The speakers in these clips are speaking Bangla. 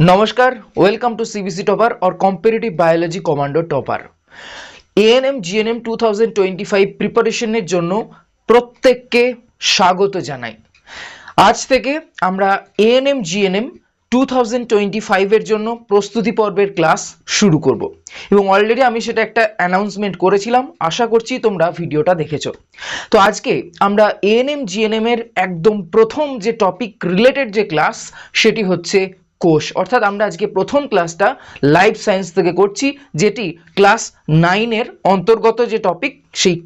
नमस्कार, वेलकम टू सीबीसी टॉपर और competitive biology commando topper. ANM GNM 2025 প্রিপারেশনের জন্য প্রত্যেককে স্বাগত জানাই। আজ থেকে আমরা এএনএম জিএনএম 2025 এর জন্য প্রস্তুতি পর্বের ক্লাস শুরু করব এবং অলরেডি আমি সেটা একটা অ্যানাউন্সমেন্ট করেছিলাম। আশা করছি তোমরা ভিডিওটা দেখেছো। তো আজকে আমরা এএনএম জিএনএম এর একদম প্রথম যে টপিক রিলেটেড যে ক্লাস সেটি হচ্ছে কোষ। অর্থাৎ আমরা আজকে প্রথম ক্লাসটা লাইফ সায়েন্স থেকে করছি, যেটি ক্লাস 9 এর অন্তর্গত যে টপিক সেই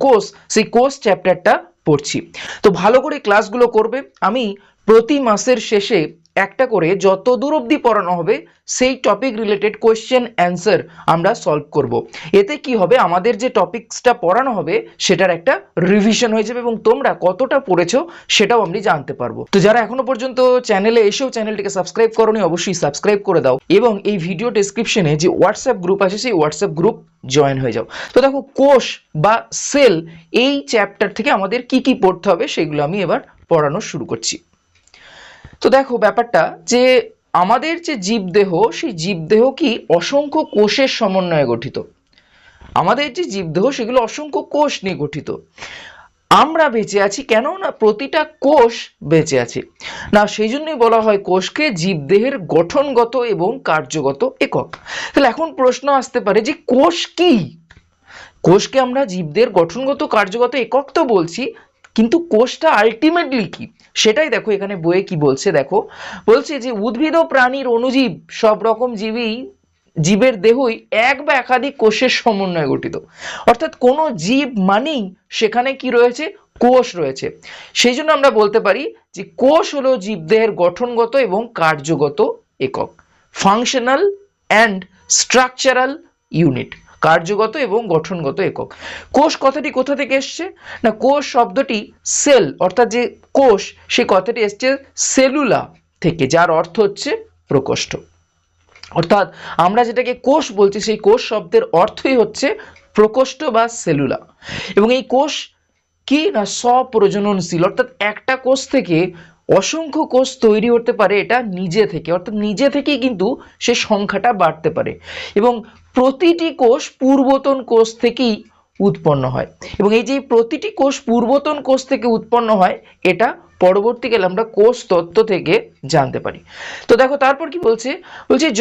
কোষ চ্যাপ্টারটা পড়ছি। তো ভালো করে ক্লাসগুলো করবে। আমি প্রতি মাসের শেষে একটা করে যত দূর অবধি পড়ানো হবে সেই টপিক রিলেটেড কোয়েশ্চেন অ্যান্সার আমরা সলভ করব। এতে কি হবে, আমাদের যে টপিকসটা পড়ানো হবে সেটার একটা রিভিশন হয়ে যাবে এবং তোমরা কতটা পড়েছো সেটাও আমি জানতে পারবো। তো যারা এখনো পর্যন্ত চ্যানেলে এসেও চ্যানেলটিকে সাবস্ক্রাইব করোনি, অবশ্যই সাবস্ক্রাইব করে দাও এবং এই ভিডিও ডেসক্রিপশনে যে হোয়াটসঅ্যাপ গ্রুপ আছে সেই হোয়াটসঅ্যাপ গ্রুপ জয়েন হয়ে যাও। তো দেখো, কোষ বা সেল এই চ্যাপ্টার থেকে আমাদের কি কি পড়তে হবে সেগুলো আমি এবার পড়ানো শুরু করছি। তো দেখো ব্যাপারটা যে আমাদের যে জীবদেহ, সেই জীবদেহ কি অসংখ্য কোষের সমন্বয়ে গঠিত। আমাদের যে জীবদেহ সেগুলো অসংখ্য কোষ নিয়ে গঠিত। আমরা বেঁচে আছি কেন না প্রতিটা কোষ বেঁচে আছে না, সেই জন্যই বলা হয় কোষকে জীবদেহের গঠনগত এবং কার্যগত একক। তাহলে এখন প্রশ্ন আসতে পারে যে কোষ কি? কোষকে আমরা জীবদের গঠনগত কার্যগত একক তো বলছি, কিন্তু কোষটা আলটিমেটলি কি সেটাই দেখো এখানে বইয়ে কি বলছে। দেখো বলছে যে উদ্ভিদ ও প্রাণীর অণুজীব সব রকম জীবের দেহই এক বা একাধিক কোষের সমন্বয়ে গঠিত। অর্থাৎ কোনো জীব মানেই সেখানে কি রয়েছে, কোষ রয়েছে। সেই জন্য আমরা বলতে পারি যে কোষ হলো জীবদেহের গঠনগত এবং কার্যগত একক, ফাংশনাল অ্যান্ড স্ট্রাকচারাল ইউনিট। কার্যগত এবং গঠনগত একক। কোষ কথাটি কোথা থেকে এসছে না, কোষ শব্দটি সেল অর্থাৎ যে কোষ, সেই কথাটি এসছে সেলুলা থেকে, যার অর্থ হচ্ছে প্রকোষ্ঠ। অর্থাৎ আমরা যেটাকে কোষ বলছি সেই কোষ শব্দের অর্থই হচ্ছে প্রকোষ্ঠ বা সেলুলা। এবং এই কোষ কি না স্বপ্রজননশীল, অর্থাৎ একটা কোষ থেকে অসংখ্য কোষ তৈরি হতে পারে, এটা নিজে থেকে, অর্থাৎ নিজে থেকেই কিন্তু সে সংখ্যাটা বাড়তে পারে। এবং প্রতিটি কোষ পূর্বতন কোষ থেকেই উৎপন্ন হয়। এবং এই যে প্রতিটি কোষ পূর্বতন কোষ থেকে উৎপন্ন হয়, এটা পরবর্তীকালে আমরা কোষ তত্ত্ব থেকে জানতে পারি। তো দেখো তারপর কি বলছে,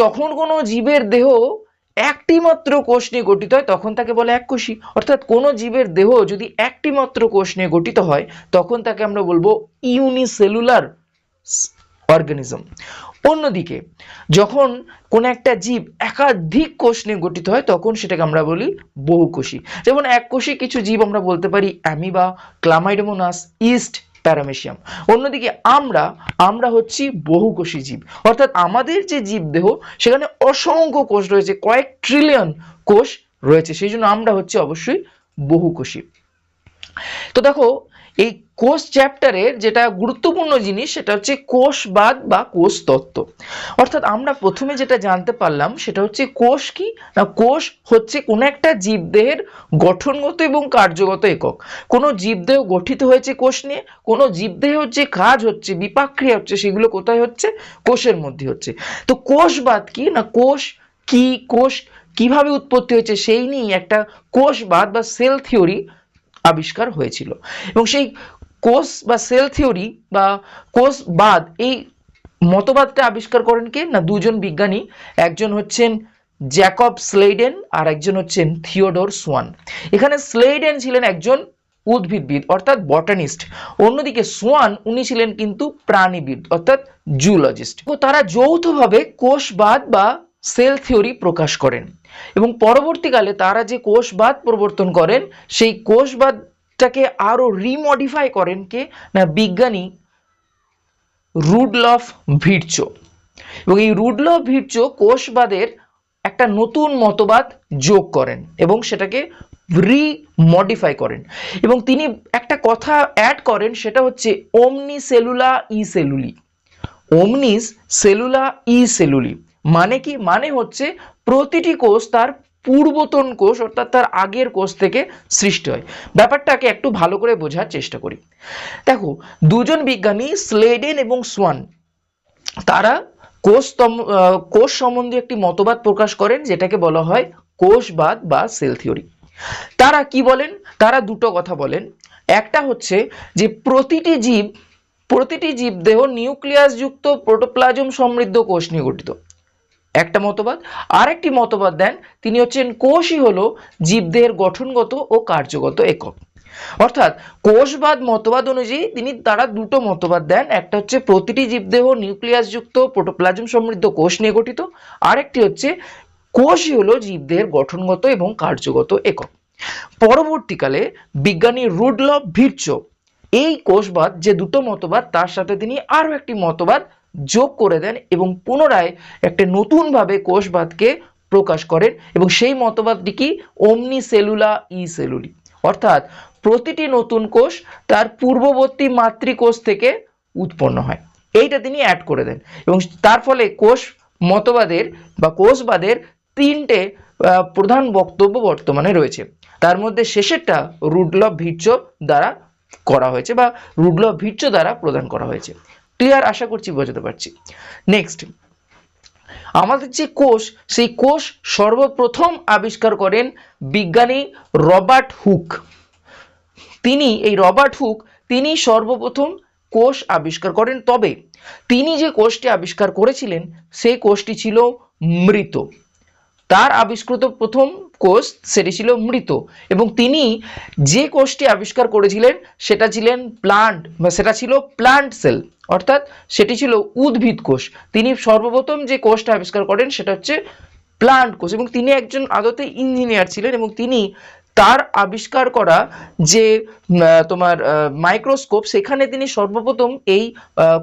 যখন কোনো জীবের দেহ একটি মাত্র কোষ নিয়ে গঠিত হয় তখন তাকে বলে এককোষী। অর্থাৎ কোনো জীবের দেহ যদি একটি মাত্র কোষ নিয়ে গঠিত হয় তখন তাকে আমরা বলবো ইউনিসেলুলার অর্গানিজম। অন্যদিকে যখন কোন একটা জীব একাধিক কোষ নিয়ে গঠিত হয় তখন সেটাকে আমরা বলি বহুকোষী। যেমন এককোষী কিছু জীব আমরা বলতে পারি অ্যামিবা, ক্লামাইডোমোনাস, ইস্ট, প্যারামেশিয়াম। অন্যদিকে আমরা হচ্ছি বহুকোষী জীব। অর্থাৎ আমাদের যে জীবদেহ সেখানে অসংখ্য কোষ রয়েছে, কয়েক ট্রিলিয়ন কোষ রয়েছে, সেই জন্য আমরা হচ্ছে অবশ্যই বহুকোষী। তো দেখো এই কোষ চ্যাপ্টারের যেটা গুরুত্বপূর্ণ জিনিস সেটা হচ্ছে কোষবাদ বা কোষ তত্ত্ব। অর্থাৎ আমরা প্রথমে যেটা জানতে পারলাম সেটা হচ্ছে কোষ কি না, কোষ হচ্ছে কোনো একটা জীবদেহের গঠনগত এবং কার্যগত একক। কোনো জীবদেহ গঠিত হয়েছে কোষ নিয়ে, কোনো জীবদেহের যে কাজ হচ্ছে, বিপাক্রিয়া হচ্ছে, সেগুলো কোথায় হচ্ছে, কোষের মধ্যে হচ্ছে। তো কোষবাদ কি না, কোষ কি, কোষ কিভাবে উৎপত্তি হয়েছে সেই নিয়ে একটা কোষবাদ বা সেল থিওরি আবিষ্কার হয়েছিল। এবং সেই কোষ বা সেল থিওরি বা কোষবাদ, এই মতবাদটা আবিষ্কার করেন কে না, দুজন বিজ্ঞানী। একজন হচ্ছেন জ্যাকব স্লেইডেন আর একজন হচ্ছেন থিওডোর সোয়ান। এখানে স্লেইডেন ছিলেন একজন উদ্ভিদবিদ অর্থাৎ বটানিস্ট, অন্যদিকে সোয়ান উনি ছিলেন কিন্তু প্রাণীবিদ অর্থাৎ জুলজিস্ট। তো তারা যৌথভাবে কোষবাদ বা সেল থিওরি প্রকাশ করেন এবং পরবর্তীকালে তারা যে কোষবাদ প্রবর্তন করেন সেই কোষবাদটাকে আরো রিমডিফাই করেন কে না, বিজ্ঞানী রুডলফ ভির্চো। এবং এই রুডলফ ভির্চো কোষবাদের একটা নতুন মতবাদ যোগ করেন এবং সেটাকে রিমডিফাই করেন। এবং তিনি একটা কথা অ্যাড করেন, সেটা হচ্ছে ওমনি সেলুলা ই সেলুলি। ওমনিস সেলুলা ই সেলুলি মানে কি, মানে হচ্ছে প্রতিটি কোষ তার পূর্বতন কোষ অর্থাৎ তার আগের কোষ থেকে সৃষ্টি হয়। ব্যাপারটাকে একটু ভালো করে বোঝার চেষ্টা করি। দেখো দুজন বিজ্ঞানী স্লেডেন এবং সোয়ান তারা কোষ সম্বন্ধে একটি মতবাদ প্রকাশ করেন যেটাকে বলা হয় কোষবাদ বা সেল থিওরি। তারা কি বলেন? তারা দুটো কথা বলেন। একটা হচ্ছে যে প্রতিটি জীবদেহ নিউক্লিয়াস যুক্ত প্রোটোপ্লাজম সমৃদ্ধ কোষ নিয়ে গঠিত, একটা মতবাদ। আরেকটি মতবাদ দেন, তিনি হচ্ছেন কোষই হলো জীবদেহের গঠনগত ও কার্যগত একক। অর্থাৎ কোষবাদ মতবাদ অনুযায়ী তারা দুটো মতবাদ দেন, একটা হচ্ছে প্রতিটি জীবদেহ নিউক্লিয়াস যুক্ত প্রোটোপ্লাজম সমৃদ্ধ কোষ নিয়ে গঠিত, আরেকটি হচ্ছে কোষই হলো জীবদেহের গঠনগত এবং কার্যগত একক। পরবর্তীকালে বিজ্ঞানী রুডলফ ভির্চো এই কোষবাদ যে দুটো মতবাদ তার সাথে তিনি আরো একটি মতবাদ যোগ করে দেন এবং পুনরায় একটা নতুন ভাবে কোষবাদকে প্রকাশ করেন, এবং সেই মতবাদটি কি? ওমনি সেলুলা ই সেলুলি, অর্থাৎ প্রতিটি নতুন কোষ তার পূর্ববর্তী মাতৃকোষ থেকে উৎপন্ন হয়, এইটা তিনি অ্যাড করে দেন। এবং তার ফলে কোষ মতবাদের বা কোষবাদের তিনটে প্রধান বক্তব্য বর্তমানে রয়েছে, তার মধ্যে শেষেরটা রুডলফ ভির্চো দ্বারা করা হয়েছে বা রুডলফ ভির্চো দ্বারা প্রদান করা হয়েছে। ক্লিয়ার? আশা করছি বোঝাতে পারছি। নেক্সট, আমাদের যে কোষ, সেই কোষ সর্বপ্রথম আবিষ্কার করেন বিজ্ঞানী রবার্ট হুক। তিনি সর্বপ্রথম কোষ আবিষ্কার করেন, তবে তিনি যে কোষটি আবিষ্কার করেছিলেন সেই কোষটি ছিল মৃত। তার আবিষ্কৃত প্রথম কোষ সেটি ছিল মৃত, এবং তিনি যে কোষটি আবিষ্কার করেছিলেন সেটা ছিল প্লান্ট সেল, অর্থাৎ সেটি ছিল উদ্ভিদ কোষ। তিনি সর্বপ্রথম যে কোষটা আবিষ্কার করেন সেটা হচ্ছে প্লান্ট কোষ, এবং তিনি একজন আদতে ইঞ্জিনিয়ার ছিলেন, এবং তিনি তার আবিষ্কার করা যে তোমার মাইক্রোস্কোপ, সেখানে তিনি সর্বপ্রথম এই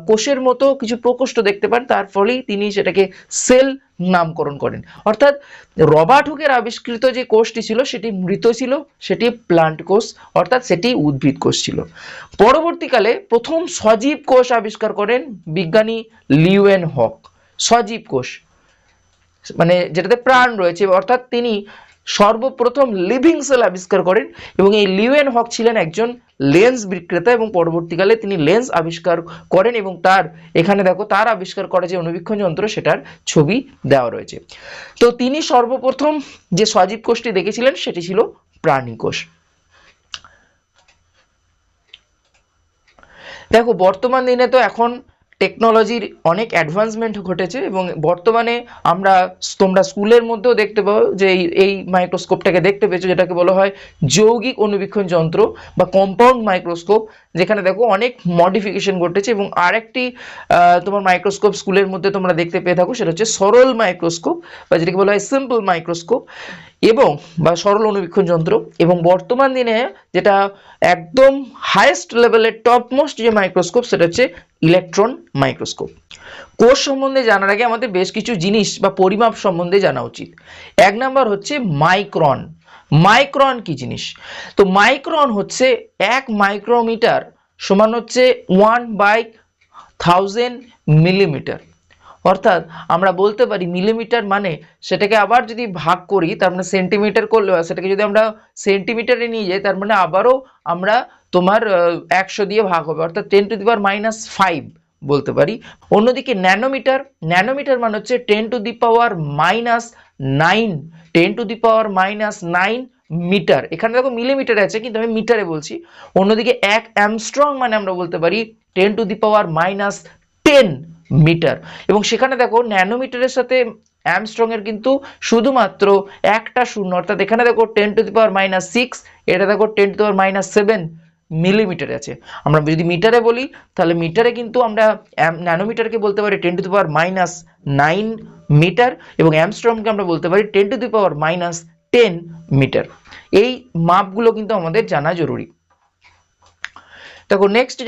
কোষের মতো কিছু প্রকোষ্ঠ দেখতে পান, তার ফলেই তিনি সেটাকে সেল নামকরণ করেন। অর্থাৎ রবার্ট হুকের আবিষ্কৃত যে কোষটি ছিল সেটি মৃত ছিল, সেটি প্লান্ট কোষ, অর্থাৎ সেটি উদ্ভিদ কোষ ছিল। পরবর্তীকালে প্রথম সজীব কোষ আবিষ্কার করেন বিজ্ঞানী লিউয়েন হক। সজীব কোষ মানে যেটাতে প্রাণ রয়েছে, অর্থাৎ তিনি সর্বপ্রথম লিভিং সেল আবিষ্কার করেন, এবং এই লিউয়েন হক ছিলেন একজন লেন্স বিক্রেতা, এবং পরবর্তীকালে তিনি লেন্স আবিষ্কার করেন, এবং এখানে দেখো তার আবিষ্কার করা যে অনুবীক্ষণ যন্ত্র সেটার ছবি দেওয়া রয়েছে। তো তিনি সর্বপ্রথম যে সজীব কোষটি দেখেছিলেন সেটি ছিল প্রাণী কোষ। দেখো বর্তমান দিনে তো এখন টেকনোলজির অনেক অ্যাডভান্সমেন্ট ঘটেছে, এবং বর্তমানে তোমরা স্কুলের মধ্যেও দেখতে পাও যে এই মাইক্রোস্কোপটাকে দেখতে পেয়েছো, যেটাকে বলা হয় যৌগিক অনুবীক্ষণ যন্ত্র বা কম্পাউন্ড মাইক্রোস্কোপ, যেখানে দেখো অনেক মডিফিকেশন ঘটেছে। এবং আরেকটি তোমার মাইক্রোস্কোপ স্কুলের মধ্যে তোমরা দেখতে পেয়ে থাকো, সেটা হচ্ছে সরল মাইক্রোস্কোপ বা যেটাকে বলা হয় সিম্পল মাইক্রোস্কোপ বা সরল অনুবীক্ষণ যন্ত্র। এবং বর্তমান দিনে যেটা একদম হাইয়েস্ট লেভেলের টপ মোস্ট যে মাইক্রোস্কোপ সেটা হচ্ছে ইলেকট্রন মাইক্রোস্কোপ। কোষ সম্বন্ধে জানার আগে আমাদের বেশ কিছু জিনিস বা পরিমাপ সম্বন্ধে জানা উচিত। এক নাম্বার হচ্ছে মাইক্রন। মাইক্রন কি জিনিস? তো মাইক্রন হচ্ছে 1 মাইক্রোমিটার সমান হচ্ছে 1/1000 মিলিমিটার। অর্থাৎ আমরা বলতে পারি মিলিমিটার মানে সেটাকে আবার যদি ভাগ করি তার মানে সেন্টিমিটার করলে, সেটাকে যদি আমরা সেন্টিমিটারে নিয়ে যাই তার মানে আবারও আমরা তোমার 100 দিয়ে ভাগ হবে, অর্থাৎ 10⁻⁵ বলতে পারি। অন্যদিকে ন্যানোমিটার মানে হচ্ছে 10⁻৯ মিটার। এখানে দেখো মিলিমিটারে আছে কিন্তু আমি মিটারে বলছি। অন্যদিকে 1 অ্যামস্ট্রং মানে আমরা বলতে পারি 10⁻10 মিটার। এবং সেখানে দেখো ন্যানোমিটারের সাথে অ্যামস্ট্রং এর কিন্তু শুধুমাত্র একটা শূন্য, অর্থাৎ এখানে দেখো 10⁻⁶, এটা দেখো 10⁻⁷ মিলিমিটার আছে। আমরা যদি মিটারে বলি তাহলে মিটারে কিন্তু আমরা ন্যানোমিটারকে বলতে পারি 10⁻৯ মিটার, এবং অ্যামস্ট্রংকে আমরা বলতে পারি 10⁻10 মিটার। এই মাপগুলো কিন্তু আমাদের জানা জরুরি। দেখো নেক্সট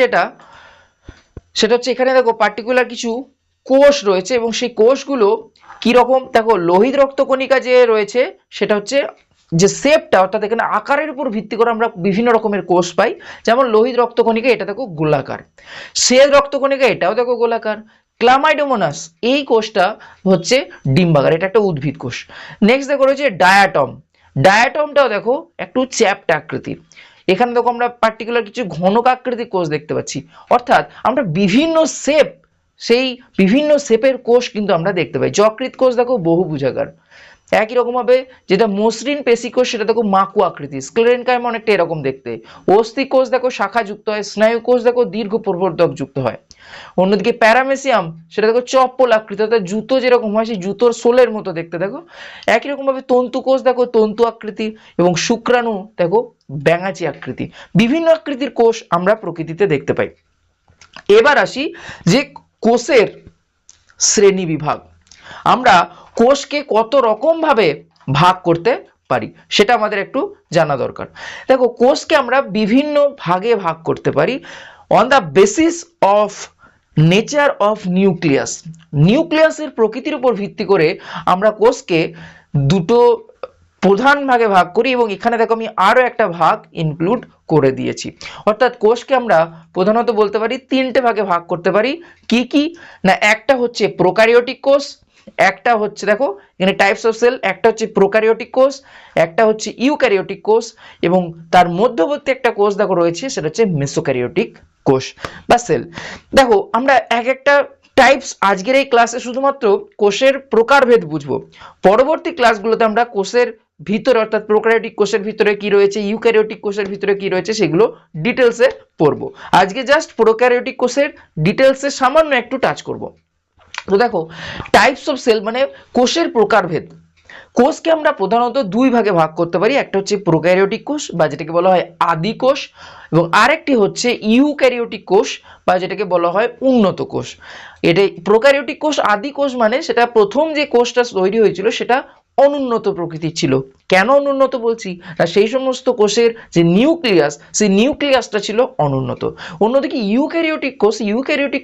সেটা হচ্ছে এখানে দেখো পার্টিকুলার কিছু কোষ রয়েছে, এবং সেই কোষগুলো কি রকম দেখো, লোহিত রক্তকণিকা যে রয়েছে সেটা হচ্ছে যে শেপটা, অর্থাৎ এখানে আকারের উপর ভিত্তি করে আমরা বিভিন্ন রকমের কোষ পাই। যেমন লোহিত রক্তকণিকা এটা দেখো গোলাকার, শ্বেত রক্তকণিকা এটাও দেখো গোলাকার, ক্লামাইডোমোনাস এই কোষটা হচ্ছে ডিম্বাকার, এটা একটা উদ্ভিদ কোষ। নেক্সট দেখো রয়েছে ডায়াটমটাও দেখো একটু চ্যাপ্টা আকৃতির। এখানে দেখো আমরা পার্টিকুলার কিছু ঘনক আকৃতির কোষ দেখতে পাচ্ছি, অর্থাৎ আমরা বিভিন্ন সেই বিভিন্ন শেপের কোষ কিন্তু আমরা দেখতে পাই। যকৃৎ কোষ দেখো বহুভুজাকার, একই রকম ভাবে যেটা মসৃণ পেশিকোষ সেটা দেখো মাকু আকৃতি, স্ক্লেরেনকাইমা অনেকটা এরকম দেখতে, অস্থি কোষ দেখো শাখা যুক্ত হয়, স্নায়ু কোষ দেখো দীর্ঘ প্রবর্ধক যুক্ত হয়। অন্যদিকে প্যারামেসিয়াম সেটা দেখো চপ্পল আকৃতি, অর্থাৎ জুতো যেরকম হয় সেই জুতোর সোলের মতো দেখতে দেখো। একই রকম ভাবে তন্তু কোষ দেখো তন্তু আকৃতি, এবং শুক্রাণু দেখো ব্যাঙাচি আকৃতি। বিভিন্ন আকৃতির কোষ আমরা প্রকৃতিতে দেখতে পাই। এবার আসি যে কোষের শ্রেণী বিভাগ, আমরা কোষকে কত রকম ভাবে ভাগ করতে পারি সেটা আমাদের একটু জানা দরকার। দেখো কোষকে আমরা বিভিন্ন ভাগে ভাগ করতে পারি on the basis of nature of nucleus. নিউক্লিয়াসের প্রকৃতির উপর ভিত্তি করে আমরা কোষকে দুটো প্রধান ভাগে ভাগ করি, এবং এখানে দেখো আমি আরো একটা ভাগ ইনক্লুড করে দিয়েছি। অর্থাৎ কোষকে আমরা প্রধানত বলতে পারি তিনটে ভাগে ভাগ করতে পারি। কি কি না, একটা হচ্ছে প্রোক্যারিওটিক কোষ, একটা হচ্ছে দেখো এখানে টাইপস অফ সেল, একটা হচ্ছে প্রোক্যারিওটিক কোষ, একটা হচ্ছে ইউক্যারিওটিক কোষ, এবং তার মধ্যবর্তী একটা কোষ দেখো রয়েছে সেটা হচ্ছে মেসোক্যারিওটিক কোষ বা সেল। দেখো আমরা এক একটা টাইপস আজকের এই ক্লাসে শুধুমাত্র কোষের প্রকারভেদ বুঝবো, পরবর্তী ক্লাসগুলোতে আমরা কোষের ভিতরে অর্থাৎ প্রোক্যারিওটিক কোষের ভিতরে কি রয়েছে, ইউক্যারিওটিক কোষের ভিতরে কি রয়েছে সেগুলো ডিটেলসে পড়বো। আজকে জাস্ট প্রোক্যারিওটিক কোষের ডিটেলসে সামান্য একটু টাচ করব। তো দেখো টাইপস অফ সেল মানে কোষের প্রকারভেদ। কোষকে আমরা প্রধানত দুই ভাগে ভাগ করতে পারি, একটা হচ্ছে প্রোক্যারিওটিক কোষ বা যেটাকে বলা হয় আদি কোষ, এবং আরেকটি হচ্ছে ইউক্যারিওটিক কোষ বা যেটাকে বলা হয় উন্নত কোষ। এটা প্রোক্যারিওটিক কোষ আদি কোষ মানে সেটা প্রথম যে কোষটা তৈরি হয়েছিল সেটা অনুন্নত প্রকৃতির ছিল। কেন অনুন্নত বলছি না, সেই সমস্ত কোষের যে নিউক্লিয়াস সেই নিউক্লিয়াসটা ছিল অনুন্নত। অন্যদিকে ইউক্যারিওটিক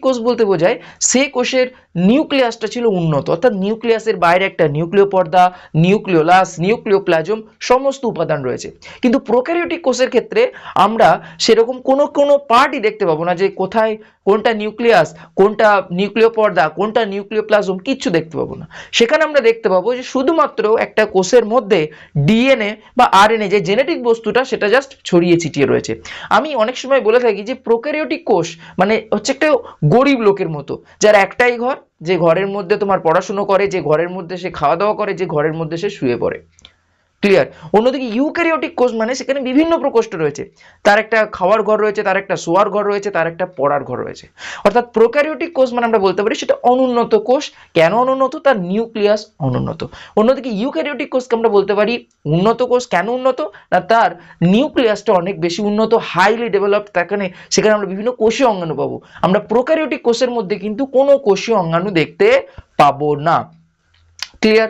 কোষ বলতে বোঝায় সে কোষের নিউক্লিয়াসটা ছিল উন্নত, অর্থাৎ নিউক্লিয়াসের বাইরে একটা নিউক্লিয় পর্দা, নিউক্লিওলাস, নিউক্লিওপ্লাজম সমস্ত উপাদান রয়েছে। কিন্তু প্রোক্যারিওটিক কোষের ক্ষেত্রে আমরা সেরকম কোনো পার্টই দেখতে পাবো না, যে কোথায় কোনটা নিউক্লিয়াস, কোনটা নিউক্লিয় পর্দা, কোনটা নিউক্লিওপ্লাজম, কিচ্ছু দেখতে পাবো না। সেখানে আমরা দেখতে পাবো যে শুধুমাত্র একটা কোষের মধ্যে ডিএনএ বা আরএনএ যে জেনেটিক বস্তুটা সেটা জাস্ট ছড়িয়ে ছিটিয়ে রয়েছে। আমি অনেক সময় বলে থাকি যে প্রোক্যারিওটিক কোষ মানে হচ্ছে একটা গরিব লোকের মতো, যার একটাই ঘর, যে ঘরের মধ্যে তোমার পড়াশুনো করে, যে ঘরের মধ্যে সে খাওয়া দাওয়া করে, যে ঘরের মধ্যে সে শুয়ে পড়ে। ক্লিয়ার? অন্যদিকে ইউক্যারিওটিক কোষ মানে সেখানে বিভিন্ন প্রকোষ্ঠ রয়েছে, তার একটা খাওয়ার ঘর রয়েছে, তার একটা শোয়ার ঘর রয়েছে, তার একটা পড়ার ঘর রয়েছে। অর্থাৎ প্রোক্যারিওটিক কোষ মানে আমরা বলতে পারি সেটা অনুন্নত কোষ। কেন অনুন্নত? তার নিউক্লিয়াস অনুন্নত। অন্যদিকে ইউক্যারিওটিক কোষকে আমরা বলতে পারি উন্নত কোষ। কেন উন্নত? না তার নিউক্লিয়াসটা অনেক বেশি উন্নত, হাইলি ডেভেলপড, সেখানে আমরা বিভিন্ন কোষীয় অঙ্গাণু পাবো। আমরা প্রোক্যারিওটিক কোষের মধ্যে কিন্তু কোনো কোষীয় অঙ্গাণু দেখতে পাবো না। ক্লিয়ার?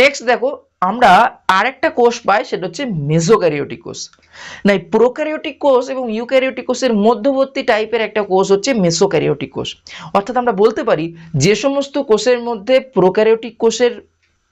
নেক্সট দেখো আমরা আরেকটা কোষ পাই, সেটা হচ্ছে মেসোক্যারিওটিক কোষ। না প্রোক্যারিওটিক কোষ এবং ইউক্যারিওটিক কোষের মধ্যবর্তী টাইপের একটা কোষ হচ্ছে মেসোক্যারিওটিক কোষ। অর্থাৎ আমরা বলতে পারি যে সমস্ত কোষের মধ্যে প্রোক্যারিওটিক কোষের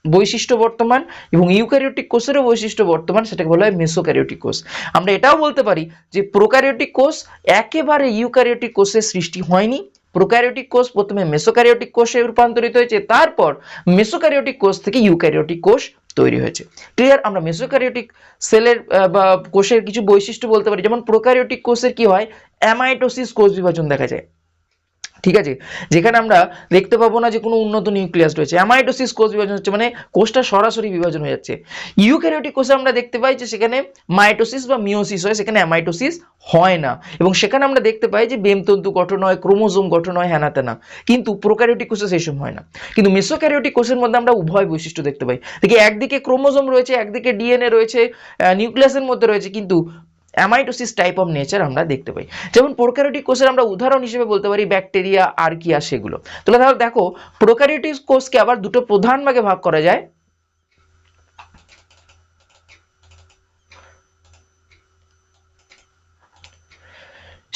বৈশিষ্ট্য বর্তমান এবং ইউক্যারিওটিক কোষেরও বৈশিষ্ট্য বর্তমান সেটাকে বলা হয় মেসোক্যারিওটিক কোষ। আমরা এটাও বলতে পারি যে প্রোক্যারিওটিক কোষ একেবারে ইউক্যারিওটিক কোষের সৃষ্টি হয়নি। প্রোক্যারিওটিক কোষ প্রথমে মেসোক্যারিওটিক কোষে রূপান্তরিত হয়েছে, তারপর মেসোক্যারিওটিক কোষ থেকে ইউক্যারিওটিক কোষ তৈরি হয়েছে। ক্লিয়ার? আমরা মেসোক্যারিওটিক সেলের বা কোষের কিছু বৈশিষ্ট্য বলতে পারি, যেমন প্রোক্যারিওটিক কোষের কি হয়, অ্যামাইটোসিস কোষ বিভাজন দেখা যায়। ঠিক আছে, যেখানে আমরা দেখতে পাবো না যে কোনো উন্নত নিউক্লিয়াস রয়েছে। অ্যামাইটোসিস কোষ বিভাজন হচ্ছে মানে কোষটা সরাসরি বিভাজন হয়ে যাচ্ছে। ইউক্যারিওটিক কোষে আমরা দেখতে পাই যে সেখানে মাইটোসিস বা মিওসিস হয়, সেখানে অ্যামাইটোসিস হয় না, এবং সেখানে আমরা দেখতে পাই যে বেমতন্তু গঠন হয়, ক্রোমোজোম গঠন হয়, হ্যানা তেনা। কিন্তু প্রোক্যারিওটিক কোষে সেই সময় হয় না। কিন্তু মেসোক্যারিওটিক কোষের মধ্যে আমরা উভয় বৈশিষ্ট্য দেখতে পাই। দেখি একদিকে ক্রোমোজোম রয়েছে, একদিকে ডিএনএ রয়েছে, নিউক্লিয়াসের মধ্যে রয়েছে, কিন্তু অ্যামাইটোসিস টাইপ অফ নেচার আমরা দেখতে পাই। যেমন প্রোক্যারিওটিক কোষের আমরা উদাহরণ হিসেবে বলতে পারি ব্যাকটেরিয়া, আর্কিয়া, সেগুলো। তাহলে ধরো দেখো প্রোক্যারিওটিক কোষকে আবার দুটো প্রধান ভাগে ভাগ করা যায়।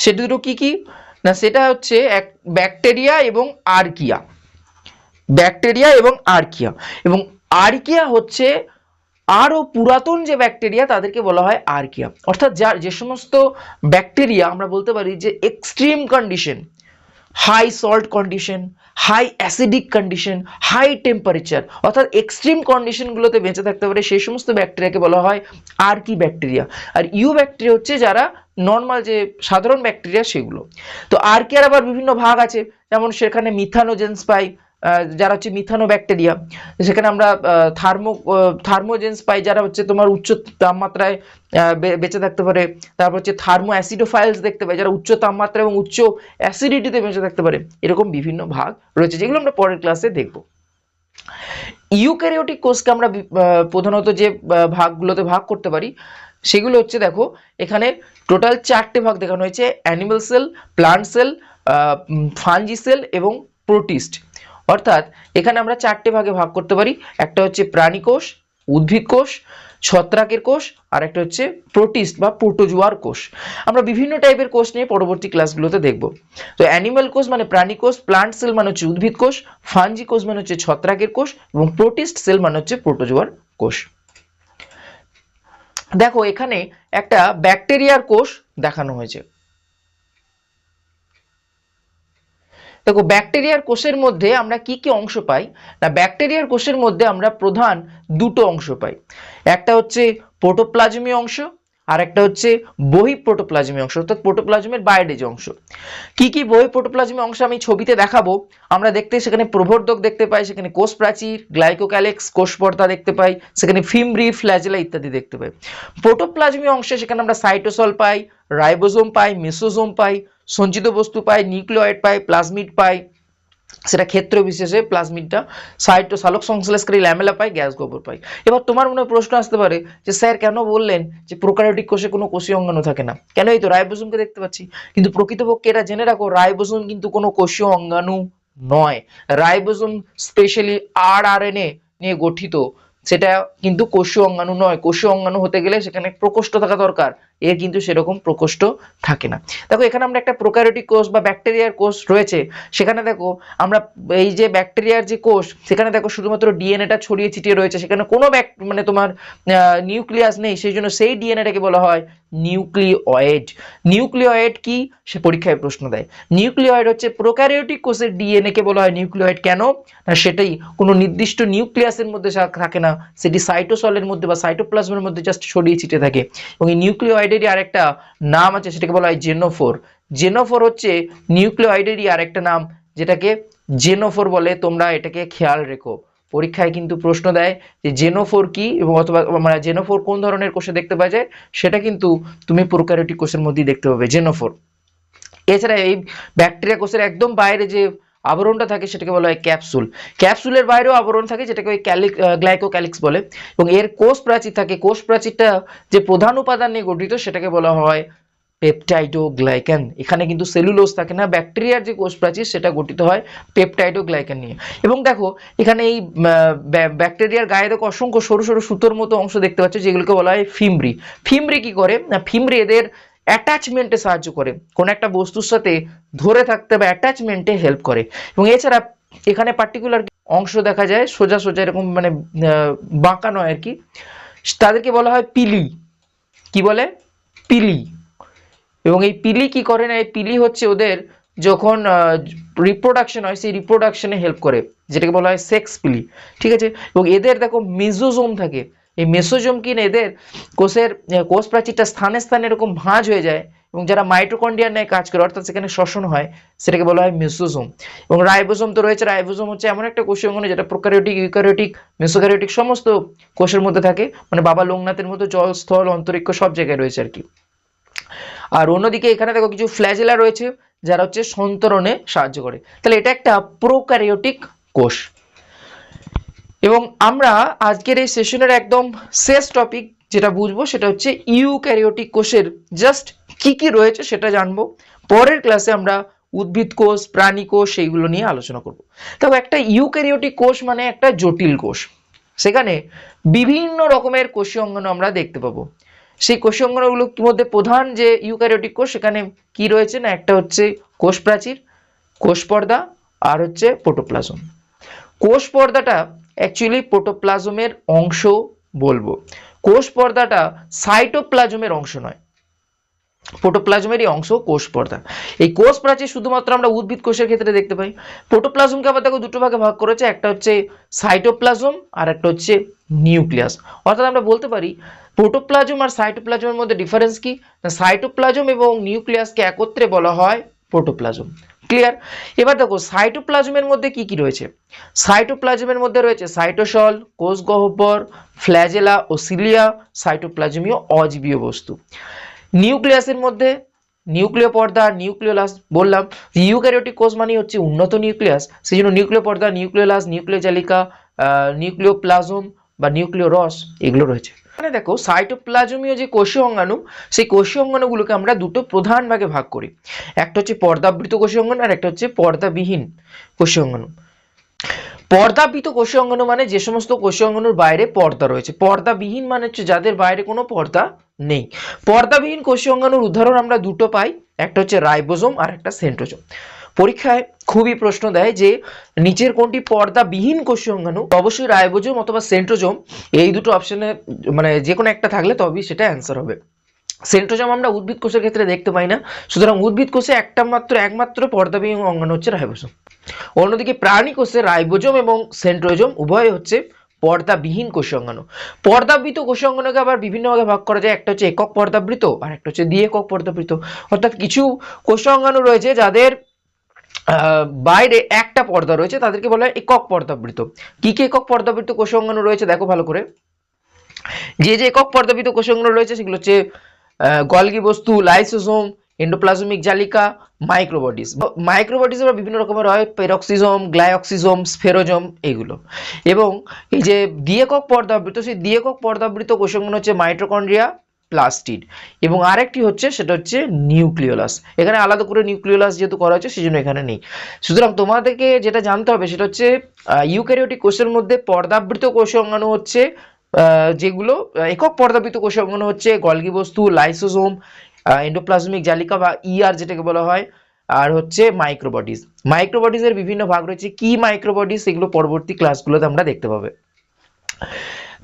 সেটা দুটো কি কি না, সেটা হচ্ছে এক ব্যাকটেরিয়া এবং আর্কিয়া। ব্যাকটেরিয়া এবং আর্কিয়া, এবং আর্কিয়া হচ্ছে আরো পুরাতন যে ব্যাকটেরিয়া তাদেরকে বলা হয় আর্কিয়া। অর্থাৎ যে সমস্ত ব্যাকটেরিয়া আমরা বলতে পারি যে extreme condition, high salt condition, high acidic condition, high temperature, অর্থাৎ এক্সট্রিম কন্ডিশনগুলোতে বেঁচে থাকতে পারে, সেই সমস্ত ব্যাকটেরিয়াকে বলা হয় আর্কি ব্যাকটেরিয়া। আর ইউ ব্যাকটেরিয়া হচ্ছে যারা নর্মাল যে সাধারণ ব্যাকটেরিয়া সেগুলো। তো আর্কিয়ার আবার বিভিন্ন ভাগ আছে, যেমন সেখানে মিথানোজেন্স পাই, যারা হচ্ছে মিথানো ব্যাকটেরিয়া। সেখানে আমরা থার্মোজেন্স পাই, যারা হচ্ছে তোমার উচ্চ তাপমাত্রায় বেঁচে থাকতে পারে। তারপর হচ্ছে থার্মো অ্যাসিডোফাইলস দেখতে পাই, যারা উচ্চ তাপমাত্রা এবং উচ্চ অ্যাসিডিটিতে বেঁচে থাকতে পারে। এরকম বিভিন্ন ভাগ রয়েছে, যেগুলো আমরা পরের ক্লাসে দেখব। ইউক্যারিওটিক কোষকে আমরা প্রধানত যে ভাগগুলোতে ভাগ করতে পারি সেগুলো হচ্ছে, দেখো এখানে টোটাল 4টে ভাগ দেখানো হয়েছে: animal cell, plant cell, fungi cell এবং প্রোটিস্ট। অর্থাৎ এখানে আমরা 4টে ভাগে ভাগ করতে পারি। একটা হচ্ছে প্রাণী কোষ, উদ্ভিদ কোষ, ছত্রাকের কোষ, আর একটা হচ্ছে প্রোটিস্ট বা প্রোটোজোয়ার কোষ। আমরা বিভিন্ন টাইপের কোষ নিয়ে পরবর্তী ক্লাসগুলোতে দেখব। তো অ্যানিমাল কোষ মানে প্রাণী কোষ, প্লান্ট সেল মানে হচ্ছে উদ্ভিদ কোষ, ফাঞ্জি কোষ মানে হচ্ছে ছত্রাকের কোষ এবং প্রোটিস্ট সেল মানে হচ্ছে প্রোটোজোয়ার কোষ। দেখো এখানে একটা ব্যাকটেরিয়ার কোষ দেখানো হয়েছে। দেখো ব্যাকটেরিয়ার কোষের মধ্যে আমরা কি কি অংশ পাই না, ব্যাকটেরিয়ার কোষের মধ্যে আমরা প্রধান দুটো অংশ পাই। একটা হচ্ছে প্রোটোপ্লাজমীয় অংশ, আর একটা হচ্ছে বহিঃপ্রোটোপ্লাজমীয় অংশ, অর্থাৎ প্রোটোপ্লাজমের বাইরে যে অংশ। কি কি বহিঃপ্রোটোপ্লাজমীয় অংশ আমি ছবিতে দেখাবো। আমরা দেখতে সেখানে প্রবর্ধক দেখতে পাই, সেখানে কোষ প্রাচীর, গ্লাইকোক্যালেক্স, কোষ পর্দা দেখতে পাই, সেখানে ফিমব্রি, ফ্ল্যাজেলা ইত্যাদি দেখতে পাই। প্রোটোপ্লাজমীয় অংশে সেখানে আমরা সাইটোসল পাই, রাইবোজোম পাই, মেসোজোম পাই, সঞ্চিত বস্তু পাই, নিউক্লিয়েড পাই, প্লাজমিড পাই, সেটা ক্ষেত্র বিশেষে প্লাজমিডটা, সালোক সংশ্লেষকারী ল্যামেলা পাই, গ্যাস গহ্বর পাই। এবার তোমার মনে প্রশ্ন আসতে পারে যে স্যার কেন বললেন যে প্রোক্যারিওটিক কোষে কোনো কোষীয় অঙ্গাণু থাকে না, কেন? এই তো রাইবোজোমকে দেখতে পাচ্ছি। কিন্তু প্রকৃতপক্ষে এটা জেনে রাখো, রাইবোজোম কিন্তু কোনো কোষীয় অঙ্গাণু নয়। রাইবোজোম স্পেশালি আরআরএনএ নিয়ে গঠিত, সেটা কিন্তু কোষীয় অঙ্গাণু নয়। কোষীয় অঙ্গাণু হতে গেলে সেখানে প্রকোষ্ঠ থাকা দরকার, এর কিন্তু সেরকম প্রকোষ্ঠ থাকে না। দেখো এখানে আমরা একটা প্রোক্যারিওটিক কোষ বা ব্যাকটেরিয়ার কোষ রয়েছে, সেখানে দেখো আমরা এই যে ব্যাকটেরিয়ার যে কোষ, সেখানে দেখো শুধুমাত্র ডিএনএটা ছড়িয়ে ছিটিয়ে রয়েছে, সেখানে কোনো মানে তোমার নিউক্লিয়াস নেই, সেই জন্য সেই ডিএনএটাকে বলা হয় নিউক্লিওয়েড। নিউক্লিওয়েড কি, সে পরীক্ষায় প্রশ্ন দেয়। নিউক্লিওয়েড হচ্ছে প্রোক্যারিওটিক কোষের ডিএনএ কে বলা হয় নিউক্লিওয়েড। কেন না, সেটাই কোনো নির্দিষ্ট নিউক্লিয়াসের মধ্যে থাকে না, সেটি সাইটোসলের মধ্যে বা সাইটোপ্লাজমের মধ্যে জাস্ট ছড়িয়ে ছিটিয়ে থাকে। এবং এই নিউক্লিওয়েডেরই আরেকটা নাম আছে, সেটাকে বলা হয় জেনোফোর। জেনোফোর হচ্ছে নিউক্লিওয়েডেরই আরেকটা নাম, যেটাকে জেনোফোর বলে। তোমরা এটাকে খেয়াল রেখো, পরীক্ষায় কিন্তু প্রশ্ন দেয় যে জেনোফোর কি, এবং অথবা মানে জেনোফোর কোন ধরনের কোষে দেখতে পাওয়া যায়, সেটা কিন্তু তুমি প্রোক্যারিওটিক কোষের মধ্যেই দেখতে পাবে জেনোফোর। এছাড়া এই ব্যাকটেরিয়া কোষের একদম বাইরে যে আবরণটা থাকে সেটাকে বলা হয় ক্যাপসুল। ক্যাপসুলের বাইরেও আবরণ থাকে, যেটাকে ওই গ্লাইকোক্যালিক্স বলে। এবং এর কোষ প্রাচীর থাকে, কোষ প্রাচীরটা যে প্রধান উপাদান নিয়ে গঠিত সেটাকে বলা হয় পেপটাইডোগ্লাইকান। এখানে কিন্তু সেলুলোজ থাকে না, ব্যাকটেরিয়ার যে কোষ প্রাচীর সেটা গঠিত হয় পেপটাইডোগ্লাইকান নিয়ে। এবং দেখো এখানে এই ব্যাকটেরিয়ার গায়ে দেখো অসংখ্য সরু সরু সুতোর মতো অংশ দেখতে পাচ্ছ, যেগুলোকে বলা হয় ফিমব্রি। ফিমব্রি কি করে না, ফিমব্রি এদের অ্যাটাচমেন্টে সাহায্য করে, কোন একটা বস্তুর সাথে ধরে থাকতে বা অ্যাটাচমেন্টে হেল্প করে। এবং এছাড়া এখানে পার্টিকুলার অংশ দেখা যায় সোজা সোজা এরকম, মানে বাঁকা নয় আর কি, তাদেরকে বলা হয় পিলি। কি বলে? পিলি। এবং এই পিলি কি করে না, এই পিলি হচ্ছে ওদের যখন রিপ্রোডাকশন হয় সেই রিপ্রোডাকশনে হেল্প করে, যেটাকে বলা হয় সেক্স পিলি। ঠিক আছে। এবং এদের দেখো মেসোজোম থাকে, এই মেসোজোম কি না এদের কোষের কোষ প্রাচীরটা স্থানে স্থানে এরকম ভাঁজ হয়ে যায়, এবং যারা মাইটোকন্ড্রিয়ার ন্যায় কাজ করে, অর্থাৎ সেখানে শ্বসন হয়, সেটাকে বলা হয় মেসোজোম। এবং রাইবোজোম তো রয়েছে, রাইবোজোম হচ্ছে এমন একটা কোষীয় অঙ্গাণু যেটা প্রোক্যারিওটিক, ইউক্যারিওটিক, মেসোক্যারিওটিক সমস্ত কোষের মধ্যে থাকে, মানে বাবা লোকনাথের মতো জল, স্থল, অন্তরিক্ষ সব জায়গায় রয়েছে আর কি। আর অন্যদিকে এখানে দেখো কিছু ফ্ল্যাজেলা রয়েছে, যারা হচ্ছে সন্তরণে সাহায্য করে। তাহলে এটা একটা প্রোক্যারিওটিক কোষ। এবং আমরা আজকের এই সেশনের একদম শেষ টপিক যেটা বুঝবো সেটা হচ্ছে ইউক্যারিওটিক কোষের জাস্ট কি কি রয়েছে সেটা জানবো। পরের ক্লাসে আমরা উদ্ভিদ কোষ, প্রাণী কোষ সেইগুলো নিয়ে আলোচনা করব। তবে একটা ইউক্যারিওটিক কোষ মানে একটা জটিল কোষ, সেখানে বিভিন্ন রকমের কোষীয় অঙ্গাণু আমরা দেখতে পাবো। সেই কোষীয় অঙ্গাণুগুলোর মধ্যে প্রধান যে ইউক্যারিওটিক কোষ, সেখানে কি রয়েছে না, একটা হচ্ছে কোষ প্রাচীর, কোষ পর্দা, আর হচ্ছে প্রোটোপ্লাজম। কোষ পর্দাটা অ্যাকচুয়ালি প্রোটোপ্লাজমের অংশ বলবো, কোষ পর্দাটা সাইটোপ্লাজমের অংশ নয়। প্রোটোপ্লাজমেরই অংশ কোষ পর্দা। এই কোষ প্রাচীর শুধুমাত্র আমরা উদ্ভিদ কোষের ক্ষেত্রে দেখতে পাই। প্রোটোপ্লাজমকে আবার দেখো দুটো ভাগে ভাগ করেছে, একটা হচ্ছে সাইটোপ্লাজম আর একটা হচ্ছে নিউক্লিয়াস। অর্থাৎ আমরা বলতে পারি প্রোটোপ্লাজম আর সাইটোপ্লাজমের মধ্যে ডিফারেন্স কি, না সাইটোপ্লাজম এবং নিউক্লিয়াসকে একত্রে বলা হয় প্রোটোপ্লাজম। ক্লিয়ার? এবার দেখো সাইটোপ্লাজমের মধ্যে কি কি রয়েছে। সাইটোপ্লাজমের মধ্যে রয়েছে সাইটোসল, কোষ গহ্বর, ফ্ল্যাজেলা ও সিলিয়া, সাইটোপ্লাজমীয় অজীবীয় বস্তু। নিউক্লিয়াসের মধ্যে নিউক্লিয় পর্দা, নিউক্লিওলাস। বললাম ইউক্যারিওটিক কোষ মানে হচ্ছে উন্নত নিউক্লিয়াস, সেই জন্য নিউক্লিয় পর্দা, নিউক্লিওলাস, নিউক্লিয় জালিকা, নিউক্লিওপ্লাজম বা নিউক্লিয় রস এগুলো রয়েছে। মানে দেখো সাইটোপ্লাজমীয় যে কোষীয় অঙ্গাণু, সেই কোষীয় অঙ্গাণুগুলোকে আমরা দুটো প্রধান ভাগে ভাগ করি। একটা হচ্ছে পর্দাবৃত কোষীয় অঙ্গাণু আর একটা হচ্ছে পর্দাবিহীন কোষীয় অঙ্গাণু। পর্দাবৃত কোষীয় অঙ্গাণু মানে যে সমস্ত কোষীয় অঙ্গাণুর বাইরে পর্দা রয়েছে। পর্দাবিহীন মানে হচ্ছে যাদের বাইরে কোনো পর্দা নেই। পর্দাবিহীন কোষীয় অঙ্গাণুর উদাহরণ আমরা দুটো পাই, একটা হচ্ছে রাইবোজোম আর একটা সেন্ট্রোজোম। পরীক্ষায় খুবই প্রশ্ন দেয় যে নিচের কোনটি পর্দাবিহীন কোষীয় অঙ্গাণু, অবশ্যই রাইবোজোম অথবা সেন্ট্রোজোম, এই দুটো অপশনে মানে যে কোনো একটা থাকলে তবেই সেটা অ্যান্সার হবে। সেন্ট্রোজোম আমরা উদ্ভিদ কোষের ক্ষেত্রে দেখতে পাই না, সুতরাং উদ্ভিদ কোষে একমাত্র পর্দাবিহীন অঙ্গাণু হচ্ছে রাইবোজোম। অন্যদিকে প্রাণী কোষে রাইবোজোম এবং সেন্ট্রোজোম উভয় হচ্ছে পর্দাবিহীন কোষীয় অঙ্গাণু। পর্দাবৃত কোষীয় অঙ্গাণুকে আবার বিভিন্ন ভাগে ভাগ করা যায়, একটা হচ্ছে একক পর্দাবৃত আর একটা হচ্ছে দ্বি-একক পর্দাবৃত। অর্থাৎ কিছু কোষীয় অঙ্গাণু রয়েছে যাদের বাইরে একটা পর্দা রয়েছে, তাদেরকে বলা হয় একক পর্দাবৃত। কি কি একক পর্দাবৃত কোষীয় অঙ্গাণু রয়েছে দেখো ভালো করে। যে যে একক পর্দাবৃত কোষীয় অঙ্গাণু রয়েছে সেগুলো হচ্ছে গলগি বস্তু, লাইসোসোম, এন্ডোপ্লাজমিক জালিকা, মাইক্রোবডিজ। মাইক্রোবডিজ আবার বিভিন্ন রকমের হয়, পেরক্সিজোম, গ্লাইঅক্সিজোম, স্ফেরোজোম এগুলো। এবং এই যে দ্বি-একক পর্দাবৃত, সেই দ্বি-একক পর্দাবৃত কোষ অঙ্গাণু হচ্ছে মাইটোকন্ড্রিয়া, প্লাস্টিড এবং আরেকটি হচ্ছে সেটা হচ্ছে নিউক্লিওলাস। এখানে আলাদা করে নিউক্লিওলাস যেহেতু করা হচ্ছে সেই জন্য এখানে নেই। সুতরাং তোমাদেরকে যেটা জানতে হবে সেটা হচ্ছে ইউক্যারিওটিক কোষের মধ্যে পর্দাবৃত কোষ অঙ্গাণু হচ্ছে যেগুলো একক পর্দাবৃত কোষ অঙ্গাণু হচ্ছে গলগি বস্তু, লাইসোসোম, এন্ডোপ্লাজমিক জালিকা বা ইআর যেটাকে বলা হয়, আর হচ্ছে মাইক্রোবডিজ। মাইক্রোবডিজের বিভিন্ন ভাগ রয়েছে, কি মাইক্রোবডিজ সেগুলো পরবর্তী ক্লাসগুলোতে আমরা দেখতে পাবে।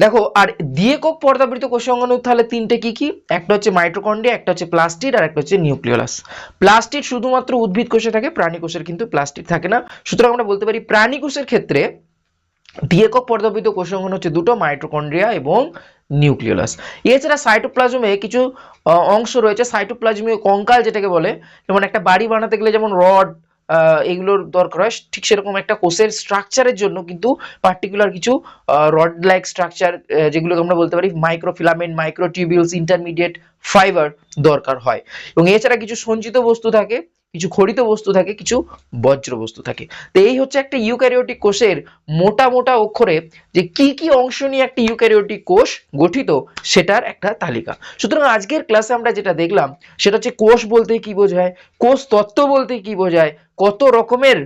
দেখো আর দ্বি-একক পর্দাবৃত কোষীয় অঙ্গাণু তাহলে তিনটে কি কি, একটা হচ্ছে মাইটোকন্ড্রিয়া, একটা হচ্ছে প্লাস্টিড আর একটা হচ্ছে নিউক্লিওলাস। প্লাস্টিড শুধুমাত্র উদ্ভিদ কোষে থাকে, প্রাণী কোষের কিন্তু প্লাস্টিড থাকে না। সুতরাং আমরা বলতে পারি প্রাণী কোষের ক্ষেত্রে দ্বি-একক পর্দাবৃত কোষীয় অঙ্গাণু হচ্ছে দুটো, মাইটোকন্ড্রিয়া এবং নিউক্লিওলাস। এছাড়া সাইটোপ্লাজমে কিছু অংশ রয়েছে, সাইটোপ্লাজমীয় কঙ্কাল যেটাকে বলে, যেমন একটা বাড়ি বানাতে গেলে যেমন রড এগুলোর দরকার হয়, ঠিক সেরকম একটা কোষের স্ট্রাকচারের জন্য কিন্তু পার্টিকুলার কিছু রড লাইক স্ট্রাকচার, যেগুলোকে আমরা বলতে পারি মাইক্রোফিলামেন্ট, মাইক্রোটিউবিউলস, ইন্টারমিডিয়েট ফাইবার দরকার হয়। এবং এছাড়া কিছু সঞ্চিত বস্তু থাকে, কিছু খড়িত বস্তু থাকে, কিছু বজ্র বস্তু থাকে। তো এই হচ্ছে একটা ইউক্যারিওটিক কোষের মোটা মোটা অক্ষরে যে কি কি অংশ নিয়ে একটা ইউক্যারিওটিক কোষ গঠিত সেটার একটা তালিকা। সুতরাং আজকের ক্লাসে আমরা যেটা দেখলাম সেটা হচ্ছে কোষ বলতে কি বোঝায়, কোষ তত্ত্ব বলতে কি বোঝায়, কত রকমের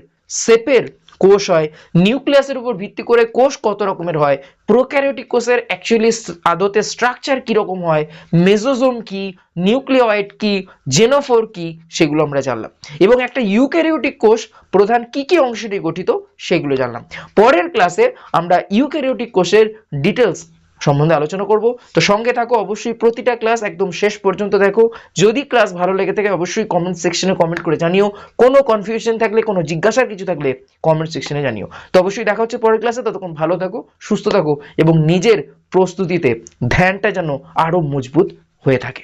শেপের কোষ হয়, নিউক্লিয়াসের উপর ভিত্তি করে কোষ কত রকমের হয়, প্রোক্যারিওটিক কোষের অ্যাকচুয়ালি আদতে স্ট্রাকচার কি রকম হয়, মেসোজোম কি, নিউক্লিওয়েড কি, জেনোফোর কি, সেগুলো আমরা জানলাম। এবং একটা ইউক্যারিওটিক কোষ প্রধান কি কি অংশ নিয়ে গঠিত সেগুলো জানলাম। পরের ক্লাসে আমরা ইউক্যারিওটিক কোষের ডিটেলস সম্বন্ধে আলোচনা করব। তো সঙ্গে থাকো, অবশ্যই প্রতিটা ক্লাস একদম শেষ পর্যন্ত দেখো। যদি ক্লাস ভালো লেগে থাকে অবশ্যই কমেন্ট সেকশনে কমেন্ট করে জানিও। কোনো কনফিউশন থাকলে, কোনো জিজ্ঞাসার কিছু থাকলে কমেন্ট সেকশনে জানিও। তো অবশ্যই দেখা হচ্ছে পরের ক্লাসে। ততক্ষণ ভালো থাকো, সুস্থ থাকো এবং নিজের প্রস্তুতিতে ধ্যানটা যেন আরো মজবুত হয়ে থাকে।